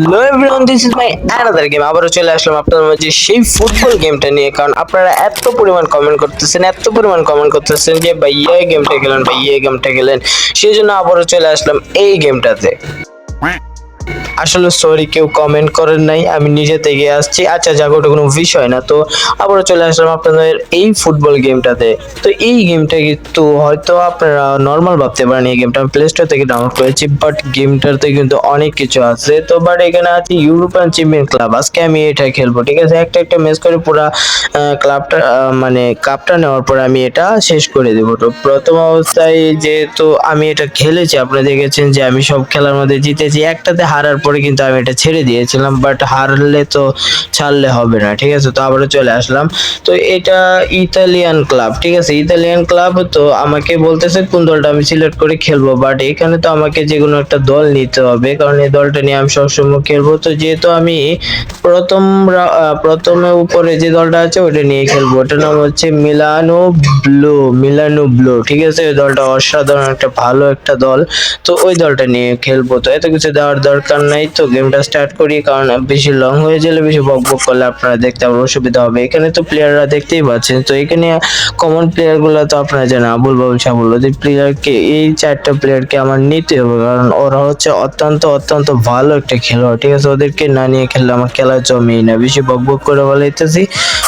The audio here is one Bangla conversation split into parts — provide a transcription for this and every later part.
Hello everyone, this is my another game. আবারও চলে আসলাম আপনাদের মাঝে সেই ফুটবল গেমটা নিয়ে। কারণ আপনারা এত পরিমাণ কমেন্ট করতেছেন যে ভাইয়া এই গেমটা খেলেন, ভাইয়া এই গেমটা খেলেন। সেই জন্য আবারও চলে আসলাম এই গেমটাতে। আসলে সরি, কেউ কমেন্ট করেন নাই, আমি নিজে থেকে আসছি। আচ্ছা যাক, ওটা কোনো বিষয় না। তো আবারও চলে আসলাম আপনাদের এই ফুটবল গেমটাতে। তো এই গেমটা কিন্তু হয়তো আপনারা নর্মাল ভাবতে পারেন, এই গেমটা আমি প্লে স্টোর থেকে ডাউনলোড করেছি, বাট গেমটাতে কিন্তু অনেক কিছু আছে। তো বাট এখানে আছে ইউরোপিয়ান চ্যাম্পিয়ন ক্লাব। আজকে আমি এটা খেলবো, ঠিক আছে? একটা একটা ম্যাচ করে পুরা ক্লাবটা মানে কাপটা নেওয়ার পর আমি এটা শেষ করে দেবো। তো প্রথম অবস্থায় যেহেতু আমি এটা খেলেছি, আপনারা দেখেছেন যে আমি সব খেলার মধ্যে জিতেছি। একটাতে হারার পরে কিন্তু আমি এটা ছেড়ে দিয়েছিলাম, বাট হারলে তো ছাড়লে হবে না, ঠিক আছে? তো আবারও চলে আসলাম। তো এটা ইতালিয়ান ক্লাব, ঠিক আছে? Italian club. তো আমাকে বলতেছে কোন দলটা আমি সিলেক্ট করে খেলবো, বাট এখানে তো আমাকে যে কোনো একটা দল নিতে হবে, কারণ এই দলটা নিয়ে আমি সবসময় খেলবো। তো যেহেতু আমি প্রথমে উপরে যে দলটা আছে ওটা নিয়ে খেলবো। ওটার নাম হচ্ছে মিলানো ব্লু, ঠিক আছে? ওই দলটা অসাধারণ একটা ভালো একটা দল। তো ওই দলটা নিয়ে খেলবো। তো এত কিছু দেওয়ার দরকার নাই, তো গেমটা স্টার্ট করি। কারণ বেশি লং হয়ে গেলে, বেশি বক বক করলে আপনারা দেখতে আমার অসুবিধা হবে। এখানে তো প্লেয়াররা দেখতেই পাচ্ছেন। তো এখানে কমন প্লেয়ার গুলো তো আপনারা জানেন, আবুল বাবুল সাবুল। ওদের প্লেয়ারকে, এই চারটা প্লেয়ারকে আমার নিতে হবে, কারণ ওরা হচ্ছে অত্যন্ত অত্যন্ত ভালো একটা খেলোয়াড়, ঠিক আছে? ওদেরকে না নিয়ে খেললে আমার খেলা জমেই না। বেশি বক বক করে বলাইতেছি,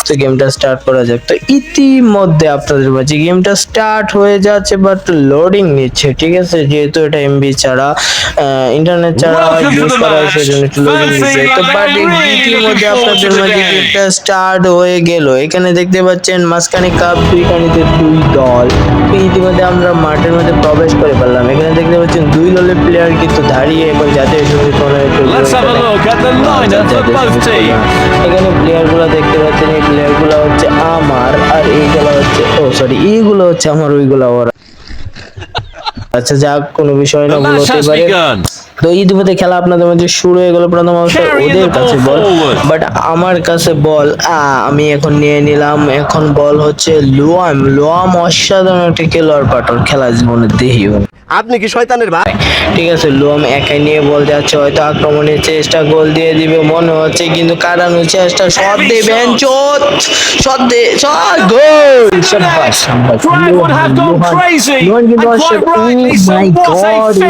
তো গেমটা স্টার্ট করা যাক। তো ইতিমধ্যে আপনাদের মাঝে গেমটা স্টার্ট হয়ে যাচ্ছে, বাট লোডিং নিচ্ছে, ঠিক আছে? যেহেতু এটা এমবি ছাড়া, ইন্টারনেট ছাড়া ইউজ করা হয়, সেজন্য একটু লোডিং নিচ্ছে। তো বাট ইতিমধ্যে আপনাদের মাঝে গেমটা স্টার্ট হয়ে গেল। এখানে দেখতে পাচ্ছেন মাঝখানে কাপ, দুইখানিতে দুই দল। তো ইতিমধ্যে আমরা মাঠের মধ্যে প্রবেশ করে ফেললাম। এখানে দেখতে পাচ্ছেন দুই দলের প্লেয়ার কিন্তু দাঁড়িয়ে এখন জাতীয় সঙ্গীত এখানে প্লেয়ার গুলা দেখতে পাচ্ছেন, এই প্লেয়ার গুলা হচ্ছে আমার, আর এইগুলা হচ্ছে এইগুলো হচ্ছে আমার, ওইগুলা ওরা। আচ্ছা যাক, কোনো বিষয় না, ভুল হতে পারে। তো ইতিমধ্যে খেলা আপনাদের মধ্যে শুরু হয়ে গেল। প্রথম অবস্থায় ওদের কাছে বল, বাট আমার কাছে বল। আমি এখন নিয়ে নিলাম। এখন বল হচ্ছে লোয়াম অসাধারণ একটা খেলোয়াড় পাটর, খেলা জীবনে দেখিও। আপনি কি শয়তানের ভাই? ঠিক আছে, লোয়াম একাই নিয়ে বল যাচ্ছে, হয়তো আক্রমণের চেষ্টা, গোল দিয়ে দিবে মনে হচ্ছে, কিন্তু কাটানোর চেষ্টা, শট দেবেন, শট দে, শট, গোল! শাবাশ শাবাশ, লোহান কিন্তু ও মাই গড,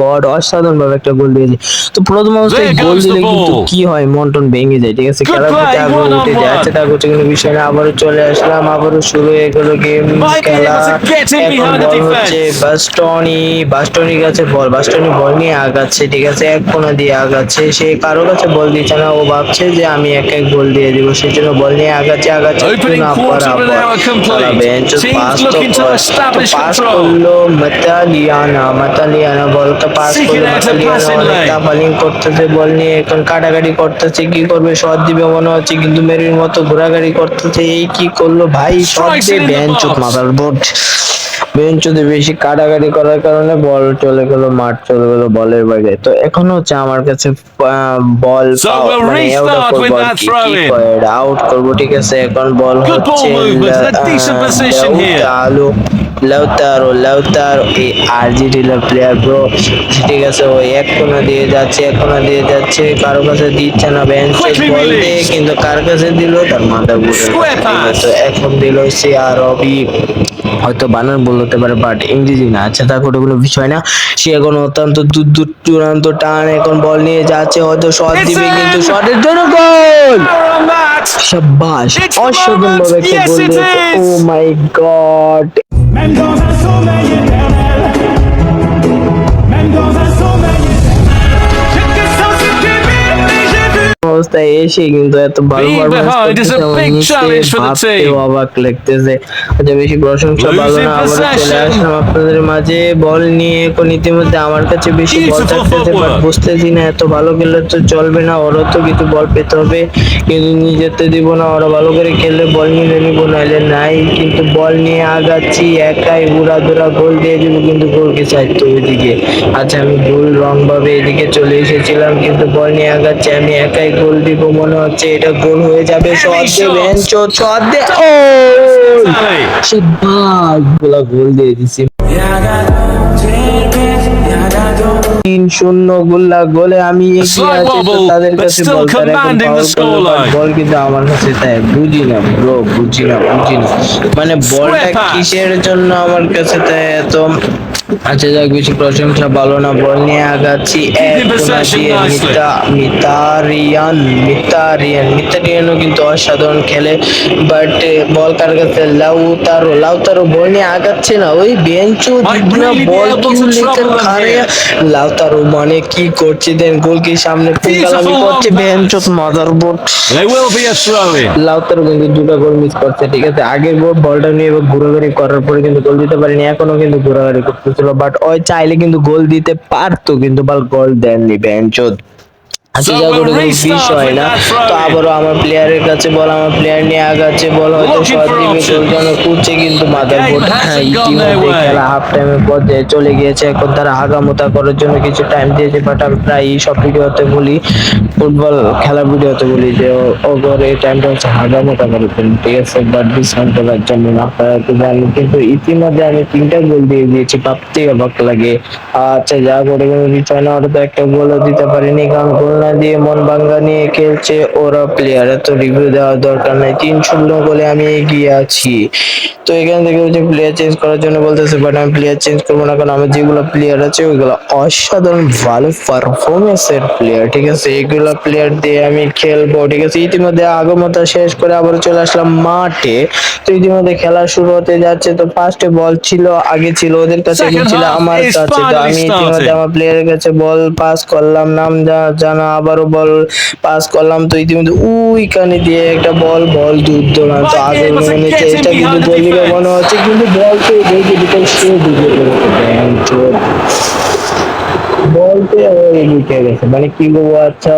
গড, অসাধারণ ভাবে একটা গোল দিয়েছে। তো প্রথম অবস্থায় গোল দিলে কিন্তু কি হয়, মন টন ভেঙে যায়, ঠিক আছে? খেলার প্রতি আগ্রহ উঠে যায়। আচ্ছা তার হচ্ছে কোনো বিষয় না। আবারও চলে আসলাম, আবারও শুরু হয়ে গেল গেম খেলা। এখন বল হচ্ছে বাস্টনির কাছে বল, বাস্টনি বল নিয়ে আগাচ্ছে, ঠিক আছে? এক কোণা দিয়ে আগাচ্ছে, সে কারো কাছে বল দিচ্ছে না। ও ভাবছে যে আমি এক এক গোল দিয়ে দিব, সেই জন্য বল নিয়ে আগাচ্ছে না পাস করলো মাতালিয়ানা বলটা পাস করলো। মাতালিয়ানা অনেক তাফালিং করতেছে, বল নিয়ে এখন কাটাকাটি করতেছে, কি করবে? শট দিবে মনে হচ্ছে, কিন্তু মেরির মতো ঘোরাঘুরি করতেছে। এই কি করলো ভাই? শট দিয়ে বেঞ্চুত মাথার বোর্ড, বেঞ্চুতে বেশি কাটাকাটি করার কারণে বল চলে গেল, মাঠ চলে গেল বলের বাইরে। তো এখন হচ্ছে আমার কাছে বল আউট করবো, ঠিক আছে? এখন বল হচ্ছে লাউতারো এই আর্জেন্টিনার প্লেয়ার ব্রো, ঠিক আছে? ওই এক কোণা দিয়ে যাচ্ছে, কারো কাছে দিচ্ছে না। বেঞ্চে বল দিয়ে, কিন্তু কার কাছে দিল? তার মাথা ঘুরে। তো এখন দিল সে আর রবি, হয়তো বানান ভুল হতে পারে, বাট ইংরেজি না। আচ্ছা তা কোনো বিষয় না। সে এখন অত্যন্ত দূর চূড়ান্ত টান, এখন বল নিয়ে যাচ্ছে, হয়তো শট দিবে, কিন্তু শটের জন্য গোল! শাবাশ, অসাধারণ ভাবে একটা গোল দিয়েছে। ও মাই god! Même dans un sommeil éternel, même dans un sommeil éternel, j'étais censé t'aimer, mais j'ai vu অবস্থায় এসে কিন্তু এত ভালো অবাক লাগতেছে। আচ্ছা বেশি প্রশংসা ভালো না। আবার চলে আসলাম আপনাদের মাঝে বল নিয়ে। এখন ইতিমধ্যে আমার কাছে বেশি বল থাকতেছে, বাট বুঝতেছি না, এত ভালো খেললে তো চলবে না, ওরও তো কিছু বল পেতে হবে, কিন্তু নিজেতে দিব না। ওরা ভালো করে খেললে বল নিয়ে নিব, নাইলে নাই। কিন্তু বল নিয়ে আগাচ্ছি, একাই উড়াধুরা গোল দিয়ে দিব, কিন্তু গোলকে চাইতো ওইদিকে। আচ্ছা আমি ভুল রং ভাবে এদিকে চলে এসেছিলাম, কিন্তু বল নিয়ে আগাচ্ছি, আমি একাই গোল দিব, মনে হচ্ছে এটা গোল হয়ে যাবে। শট দে বেঞ্চোদ, শট দে, ও সে গুলা গোল দিয়ে দিছি। 3-0 গোল্লা গোলে আমি এগিয়ে আছি, তো তাদের কাছে বল, তারা এখন ফাউল করলো, বাট বল কিন্তু আমার কাছে, তাই বুঝি না ব্রো, বুঝি না। মানে বলটা কিসের জন্য আমার কাছে তাই এত। আচ্ছা যাক, বেশি প্রশংসা ভালো না। বল নিয়ে আগাচ্ছি, এক কোনা দিয়ে মিতারিয়ানও কিন্তু অসাধারণ খেলে, বাট বল কার কাছে? লাউতারো বল নিয়ে আগাচ্ছে না, ওই বেঞ্চো দিগনা বল কিউ লেকার খারে। লাউতারো মানে কি করছে দেন, গোলকে সামনে পুঙ্গালামি করছে, বেঞ্চো মাদারবোর্ড। লাউতারো কিন্তু দুটো গোল মিস করছে, ঠিক আছে। আগের বলটা নিয়ে এবার ঘোরাঘুরি করার পরে কিন্তু গোল দিতে পারেনি, এখনো কিন্তু ঘোরাঘুরি করতেছিল, বাট ওই চাইলে কিন্তু গোল দিতে পারতো, কিন্তু বল গোল দেননি বেঞ্চোদ। আচ্ছা যা করে কোনো বিষয় না, তো আবারও আমার প্লেয়ারের কাছে বল, আমার প্লেয়ার নিয়ে আগাচ্ছে, বল হয়তো শট দিবে, গোল যেন করছে, কিন্তু মাদারবোর্ড ইতিমধ্যে খেলা হাফ টাইমের পর্যায়ে চলে গিয়েছে। এখন তারা হাগামোতা করার জন্য কিছু টাইম দিয়েছে, বাট আমি প্রায় সব ভিডিওতে বলি, ফুটবল খেলার ভিডিওতে বলি যে ওগর এই টাইমটা হচ্ছে হাগামোতা করার জন্য, ঠিক আছে, বাট বিশ্রাম করার জন্য না। আপনারা তো জানেন, কিন্তু ইতিমধ্যে আমি 3টা গোল দিয়ে দিয়েছি, ভাবতে অবাক লাগে। আচ্ছা যা করে কোনো বিষয় না, ওরা তো একটা গোলও দিতে পারেনি, কারণ গোল না দিয়ে মন ভাঙ্গা নিয়ে খেলছে ওরা প্লেয়ার, তো রিভিউ দেওয়ার দরকার নাই। 3-0 গোলে আমি এগিয়ে আছি। তো এখান থেকে হচ্ছে প্লেয়ার চেঞ্জ করার জন্য বলতেছে, বাট আমি প্লেয়ার চেঞ্জ করবো না, কারণ আমার যেগুলো প্লেয়ার আছে ওইগুলো অসাধারণ ভালো পারফরমেন্সের প্লেয়ার, ঠিক আছে, এগুলো প্লেয়ার দিয়ে আমি খেলবো, ঠিক আছে। ইতিমধ্যে আগমতা শেষ করে আবার চলে আসলাম মাঠে। তো ইতিমধ্যে খেলা শুরু হতে যাচ্ছে, তো ফার্স্টে বল ছিল, আগে ছিল ওদের কাছে, এখন ছিল আমার কাছে। তো আমি ইতিমধ্যে আমার প্লেয়ারের কাছে বল পাস করলাম, নাম জানা, আবারও বল পাস করলাম, তো ইতিমধ্যে ওইখানে দিয়ে একটা বল দূর দূরান্ত, আগে মনে চেষ্টা কিন্তু গোল দিবে মনে হচ্ছে, কিন্তু বল তো দেখে দিতে সে দিকে বলতে ঢুকে গেছে, মানে কি বলবো। আচ্ছা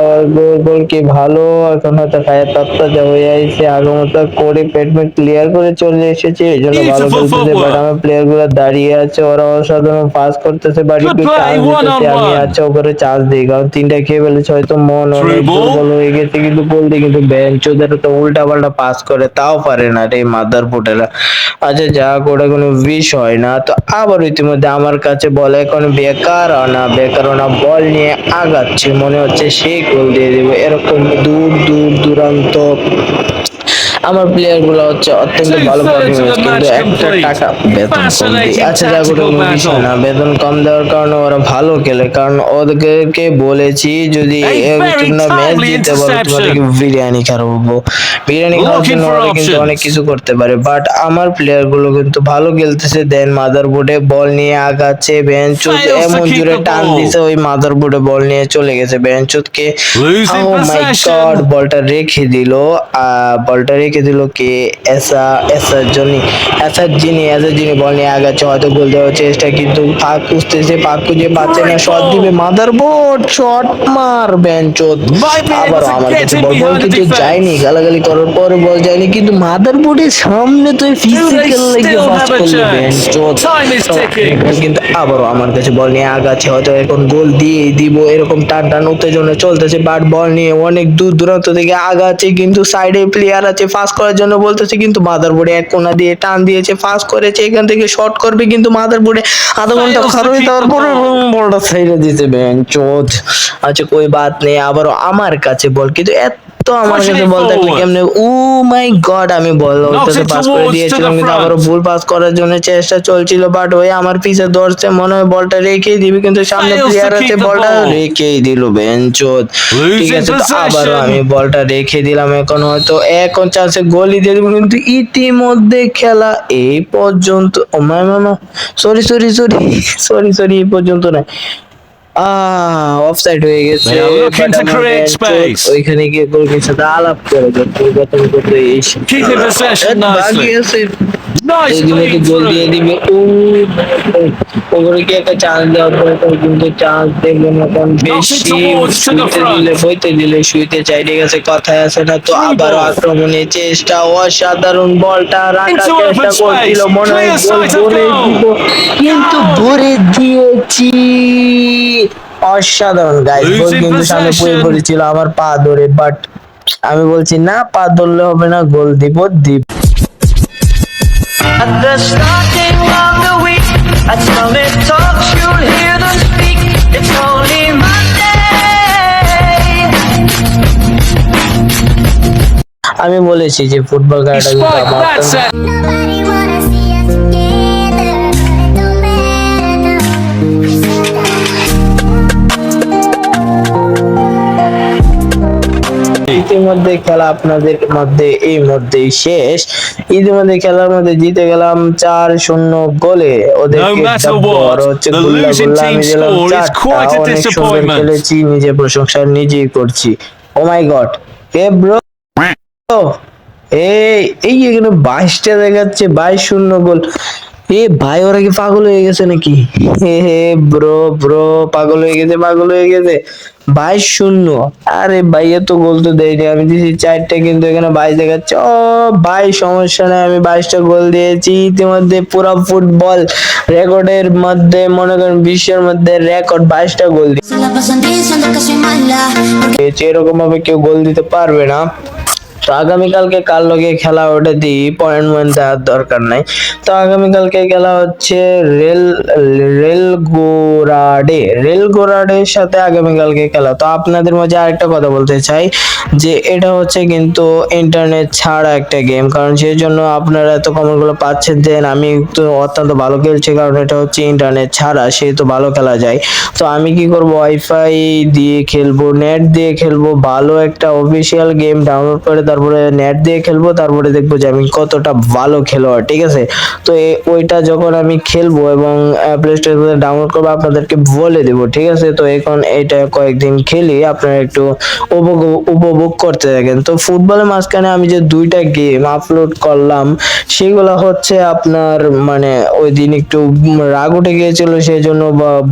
গোল কি ভালো, এখন হয়তো খায়ের তত্ত্বটা হয়ে আইছে, আগমত করে পেট ক্লিয়ার করে চলে এসেছে, এই জন্য ভালো খেলতেছে, বাট আমার প্লেয়ার গুলো দাঁড়িয়ে আছে, ওরা অসাধারণ পাস করতেছে, বাট একটু চান্স দিতেছে, আমি আচ্ছা ওপরে চান্স দিই, কারণ 3টা খেয়ে ফেলেছে, হয়তো মন অনেক দুর্বল হয়ে গেছে, কিন্তু গোল দিয়ে কিন্তু বেঞ্চোদের তো উল্টা পাল্টা পাস করে, তাও পারে না রে মাদারবোর্ডেরা। আচ্ছা যা করে কোনো বিষয় না, তো আবার ইতিমধ্যে আমার কাছে বল, এখন বেকার বল নিয়ে আগাচ্ছে, মনে হচ্ছে সে গোল দিয়ে দেবে, এরকম দূরান্ত আমার প্লেয়ার গুলো হচ্ছে অত্যন্ত ভালো পারফরমেন্স, কিন্তু একটা টাকা বেতন কম দেয়। আচ্ছা যা করে কোনো বিষয় না, বেতন কম দেওয়ার কারণে ওরা ভালো খেলে, কারণ ওদেরকে বলেছি যদি তোমরা ম্যাচ জিততে পারো তোমাদেরকে বিরিয়ানি খাওয়াবো, বিরিয়ানি খাওয়ার জন্য ওরা কিন্তু অনেক কিছু করতে পারে, বাট আমার প্লেয়ার গুলো কিন্তু ভালো খেলতেছে। দেন মাদারবোর্ডে বল নিয়ে আগাচ্ছে, বেঞ্চুত এমন জোরে টান দিছে, ওই মাদারবোর্ডে বল নিয়ে চলে গেছে বেঞ্চুতকে, ও মাই গড, বলটা রেখে দিল, কে এসার যিনি বল নিয়ে আগাচ্ছে, হয়তো গোল দেওয়ার চেষ্টা, কিন্তু ফাঁক খুঁজতেছে, ফাঁক খুঁজে পাচ্ছে না, শট দিবে, মাদারবোর্ড শট মার বেঞ্চোদ। আবারও আমার কাছে বল কিন্তু যায়নি, গালাগালি করার পরে বল যায়নি, কিন্তু মাদারবোর্ডের সামনে তো ফিজিক্যাল লেগে ফাস্ট করলো বেঞ্চোদ, কিন্তু আবারও আমার কাছে বল নিয়ে আগাচ্ছে, হয়তো এখন গোল দিয়েই দিব, এরকম টান উত্তেজনা চলতেছে, বাট বল নিয়ে অনেক দূর দূরান্ত থেকে আগাচ্ছে, কিন্তু সাইডে প্লেয়ার আছে ফাস্ট করার জন্য বলতেছে, কিন্তু মাদারবোর্ডে এক কোণা দিয়ে টান দিয়েছে, ফাস্ট করেছে, এখান থেকে শট করবে, কিন্তু মাদারবোর্ডে আধা ঘন্টা খারুই দেওয়ার পরে বলটা ছেড়ে দিতে বেঞ্চোদ। আচ্ছা কই বাত নেই, আবারও আমার কাছে বল, কিন্তু তো আমার কাছে বল থাকলে কেমনে, ও মাই গড, আমি বল পাস করে দিয়েছিলাম, কিন্তু আবারও ভুল পাস করার জন্য চেষ্টা চলছিল, বাট ওই আমার পিছে ধরছে, মনে হয় বলটা রেখেই দিবি, কিন্তু সামনে প্লেয়ার আছে, বলটা রেখেই দিল বেঞ্চোদ, ঠিক আছে। তো আবারও আমি বলটা রেখে দিলাম, এখন চান্সে গোলই দিয়ে দিব, কিন্তু ইতিমধ্যে খেলা এই পর্যন্ত, ও মামা সরি এই পর্যন্ত না, অফসাইড হয়ে গেছে, ওইখানে গিয়ে গোলকির সাথে আলাপ করে গোল দিয়ে দিবে, ওগুলো কি একটা চান্স দেওয়া দরকার, কিন্তু চান্স দেখবে না, কারণ বেশি বইতে দিলে শুইতে চাই, ঠিক আছে, কথায় আছে না। তো আবারও আক্রমণের চেষ্টা, অসাধারণ, বলটা রাখার চেষ্টা করছিল, মনে হয় গোল ভরে দিব, কিন্তু ভরে দিয়েছি, অসাধারণ গাইস, গোল কিন্তু সামনে পড়ে পড়েছিল আমার পা ধরে, বাট আমি বলছি না, পা ধরলে হবে না, গোল দিব দিব। At the starting of the week, at Summit Talks, you'll hear them speak. It's only Monday. আমি বলেছি যে ফুটবল খেলাটা কিন্তু আমার Nobody wanna see us together, but it don't matter. ইতিমধ্যে খেলা আপনাদের মধ্যে এই মধ্যেই শেষ। ইতিমধ্যে খেলার মধ্যে জিতে গেলাম 4-0 গোলে। ওদেরকে No matter জব্বর what, হচ্ছে the গুল্লা losing গুল্লা, আমি team's দিলাম score is 4টা। quite a অনেক সুন্দর disappointment. খেলেছি, নিজের প্রশংসা নিজেই করছি। ও মাই গড, এ ব্রো, এই এখানে 22টা দেখাচ্ছে, 22-0 গোল। এ ভাই, ওরা কি পাগল হয়ে গেছে নাকি? হে ব্রো ব্রো, পাগল হয়ে গেছে, পাগল হয়ে গেছে। 22-0, আরে ভাই এত গোল তো দেয়নি, আমি দিয়েছি 4টা, কিন্তু এখানে 22 দেখাচ্ছে। ও ভাই সমস্যা নেই, আমি 22টা গোল দিয়েছি। ইতিমধ্যে পুরো ফুটবল রেকর্ডের মধ্যে, মনে করেন বিশ্বের মধ্যে রেকর্ড, 22টা গোল Se la pasan diciendo que soy mala. দিয়েছি। এরকম ভাবে কেউ গোল দিতে পারবে না। তো আগামীকালকে কার লগে খেলা ওটা দিই, পয়েন্ট দেওয়ার দরকার নাই। তো আগামীকালকে খেলা হচ্ছে রেল গোরাডের সাথে আগামীকালকে খেলা। তো আপনাদের মাঝে আরেকটা কথা বলতে চাই যে এটা হচ্ছে কিন্তু ইন্টারনেট ছাড়া একটা গেম, কারণ সেই জন্য আপনারা এত কমেন্ট গুলো পাচ্ছেন যে আমি তো অত্যন্ত ভালো খেলছি, কারণ এটা হচ্ছে ইন্টারনেট ছাড়া, সেহেতু ভালো খেলা যায়। তো আমি কি করব, ওয়াইফাই দিয়ে খেলবো, নেট দিয়ে খেলবো, ভালো একটা অফিসিয়াল গেম ডাউনলোড করে তারপরে নেট দিয়ে খেলবো, তারপরে দেখবো যে আমি কতটা ভালো খেলোয়াড়, ঠিক আছে? তো ওইটা যখন আমি খেলবো এবং প্লে স্টোর থেকে ডাউনলোড করবো আপনাদেরকে বলে দেবো, ঠিক আছে? তো এখন এটা কয়েকদিন খেলি, আপনারা একটু উপভোগ করতে থাকেন। তো ফুটবলের মাঝখানে আমি যে 2টা গেম আপলোড করলাম, সেগুলো হচ্ছে আপনার মানে ওই দিন একটু রাগ উঠে গিয়েছিল, সেই জন্য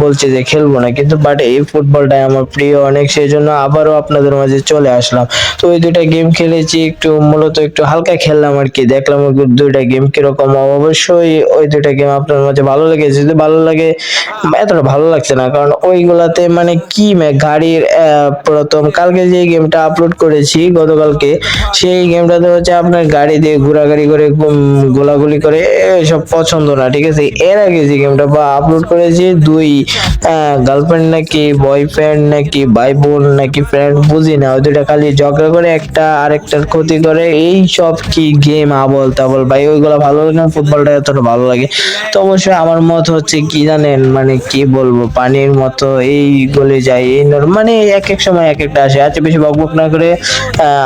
বলছে যে খেলবো না, কিন্তু বাট এই ফুটবলটাই আমার প্রিয় অনেক, সেই জন্য আবারও আপনাদের মাঝে চলে আসলাম। তো ওই 2টা গেম খেলেছি, একটু মূলত একটু হালকা খেললাম আর কি, দেখলাম ওই 2টা গেম কিরকম। অবশ্যই ওই 2টা গেম আপনার মাঝে ভালো লেগেছে, যদি ভালো লাগে, এতটা ভালো লাগছে না, কারণ ওইগুলাতে মানে কি গাড়ির প্রথম কালকে যে গেমটা আপলোড করেছি গতকালকে, সেই গেমটাতে হচ্ছে আপনার গাড়ি দিয়ে ঘোরাঘুরি করে গোলাগুলি করে, সব পছন্দ না, ঠিক আছে? এর আগে যে গেমটা আপলোড করেছি, 2 গার্লফ্রেন্ড নাকি বয়ফ্রেন্ড নাকি ভাই বোন নাকি ফ্রেন্ড, বুঝি না, ওই 2টা খালি ঝগড়া করে, একটা আরেকটার ক্ষতি করে, এই সব কি গেম আবল তাবল ভাই, ওইগুলো ভালো লাগে না, ফুটবলটা এতটা ভালো লাগে। তো অবশ্যই আমার মত হচ্ছে কি জানেন, মানে কি বলবো, পানির মতো এই গলে যায়, এই মানে এক এক সময় এক একটা আসে। আচ্ছা, বেশি বকবক না করে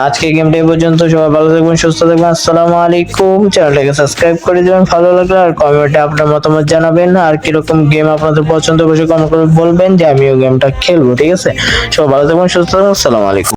আজকে গেমটা এই পর্যন্ত। সবাই ভালো থাকবেন, সুস্থ থাকবেন, আসসালামু আলাইকুম। চ্যানেলটাকে সাবস্ক্রাইব করে দিবেন ভালো লাগলে, আর কমেন্টে আপনার মতামত জানাবেন, আর কিরকম গেম আপনাদের পছন্দ, অবশ্যই কমেন্ট করে বলবেন যে আমিও গেমটা খেলবো, ঠিক আছে? সবাই ভালো থাকবেন, সুস্থ থাকবেন, আসসালামু আলাইকুম।